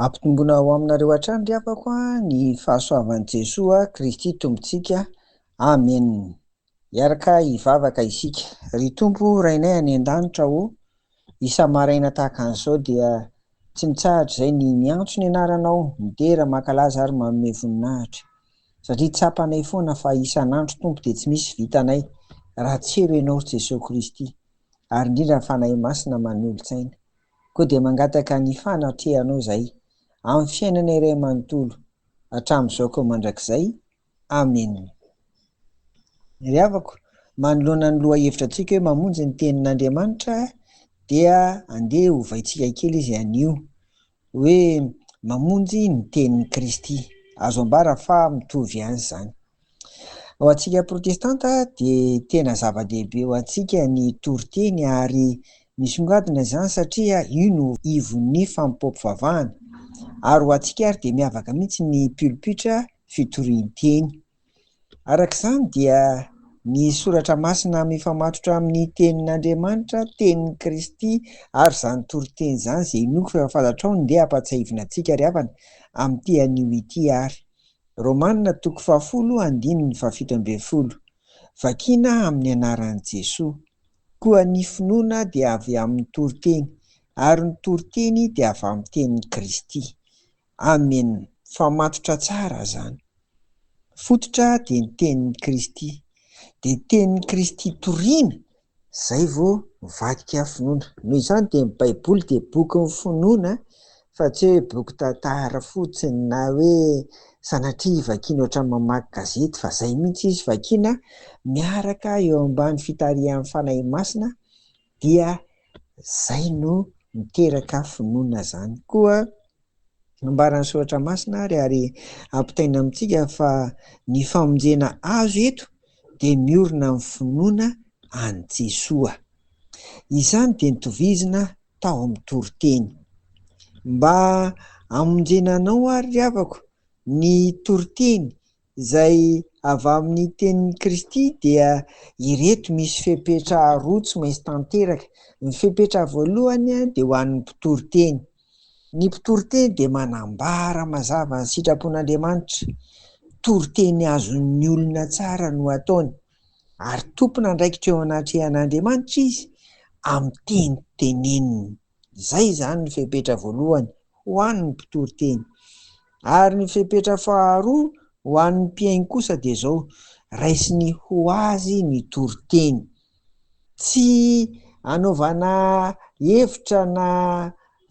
Ampitombona ao aminareo hatrany ry havako ny fahasoavan'i Jesoa Kristy Tombontsika. Amen. Iaraka hivavaka isika. Ry Tompo rainay any an-danitra isa-maraina tahaka an'izao dia tsy mitsahatra izay ny miantso ny anaranao, midera mankalaza ary manome voninahitra. Satria tsapanay foana fa isan'andro Tompo dia tsy misy vitanay raha tsy ero ianao Jesosy Kristy, ary indrindra ny fanahy masina manolo-tsaina. Koa dia mangataka ny fanatrehanao izay amin'ny fiainana iray manontolo hatramin'izao koa mandrakizay. Amen. Ry havako, manoloana ny loha hevitra antsika hoe mamonjy ny tenin'Andriamanitra dia andeha hovaintsika kely izy anio hoe mamonjy ny tenin'i Kristy. Azo ambara fa mitovy ihany izany. Ho antsika protestanta dia tena zava-dehibe ho antsika ny toriteny, ary misongadina izany satria io no ivon'ny fampipoam-pivavahana. Ary ho antsika ary dia miavaka mihitsy ny pulpitra fitorian-teny. Arak'izany dia ny soratra masina mifamatotra amin'ny tenin'Andriamanitra, tenin'i Kristy ary izany toriteny izany izay inoko fa fantatrao no ndeha hampatsahivina antsika ry havana amin'ity anio ity ary. Romanina 10:17. Vakiana amin'ny anaran'i Jesoa. Koa ny finoana dia avy amin'ny toriteny, ary ny toriteny dia avy amin'ny tenin'i Kristy. Amen. Famatotra tsara izany. Fototra dia ny tenin'i Kristy. Dia tenin'i Kristy toriana, izay vao mivadika finoana. Noho izany dia ny Baiboly dia boky ny finoana, fa tsy hoe boky tantara fotsiny na hoe sanatria vakiana ohatran'ny mamaky gazety, fa izay mihitsy izy vakiana miaraka eo ambany fitarihan'ny fanahy masina, dia izay no miteraka finoana izany. Koa ambaran'ny soratra masina ary ampitaina amintsika fa ny famonjena azo eto dia miorina amin'ny finoana an'i Jesoa. Izany dia nitovizina tao amin'ny toriteny. Mba hamonjenanao ary ry havako ny toriteny izay avy amin'ny tenin'i Kristy dia ireto misy fepetra roa tsy maintsy tanteraka. Ny fepetra voalohany dia ho an'ny mpitoriteny. Ny mpitoriteny dia manambara mazava ny sitrapon'Andriamanitra. Toriteny azon'ny olona tsara no ataony, ary tompona andraikitra eo anatrehan'Andriamanitra izy amin'ny teny teneniny. Izay izany ny fepetra voalohany ho an'ny mpitoriteny. Ary ny fepetra faharoa ho an'ny mpiainy kosa dia izao: raisiny ho azy ny toriteny. Tsy anaovana hevitra na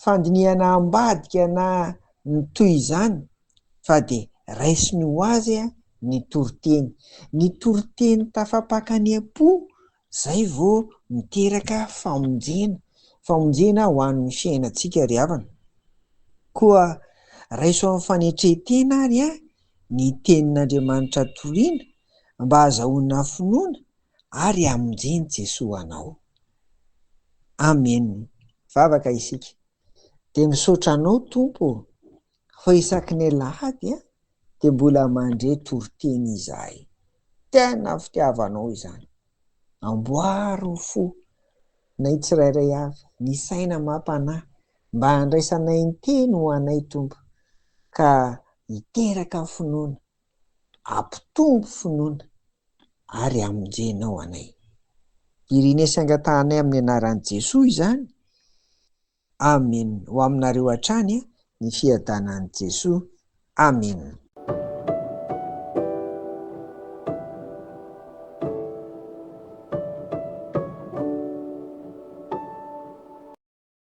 fandiniana ambadika na ny toy izany, fa dia raisiny ho azy ny toriteny. Ny toriteny tafapakaniam-po, izay vao miteraka famonjena ho an'ny fiainantsika ry havana. Koa raiso amin'ny fanetretena ary ny tenin'Andriamanitra toriana mba hahazoana finoana ary hamonjeny Jesoa anao. Amen. Vavaka isika. Dia misaotra anao Tompo, fa isaky ny Alahady dia mbola mandre toriteny izahay. Tena fitiavanao izany. Amboaro ny fo nay tsirairay avy, ny saina mampanahy, mba handraisanay ny teny ho anay Tompo, ka hiteraka finoana, ampitombo finoana ary hamonjenao anay. Irinay sy angatanay amin'ny anaran'i Jesoa izany. Amen. Ho aminareo hatrany ny fiadanan'i Jesoa. Amen.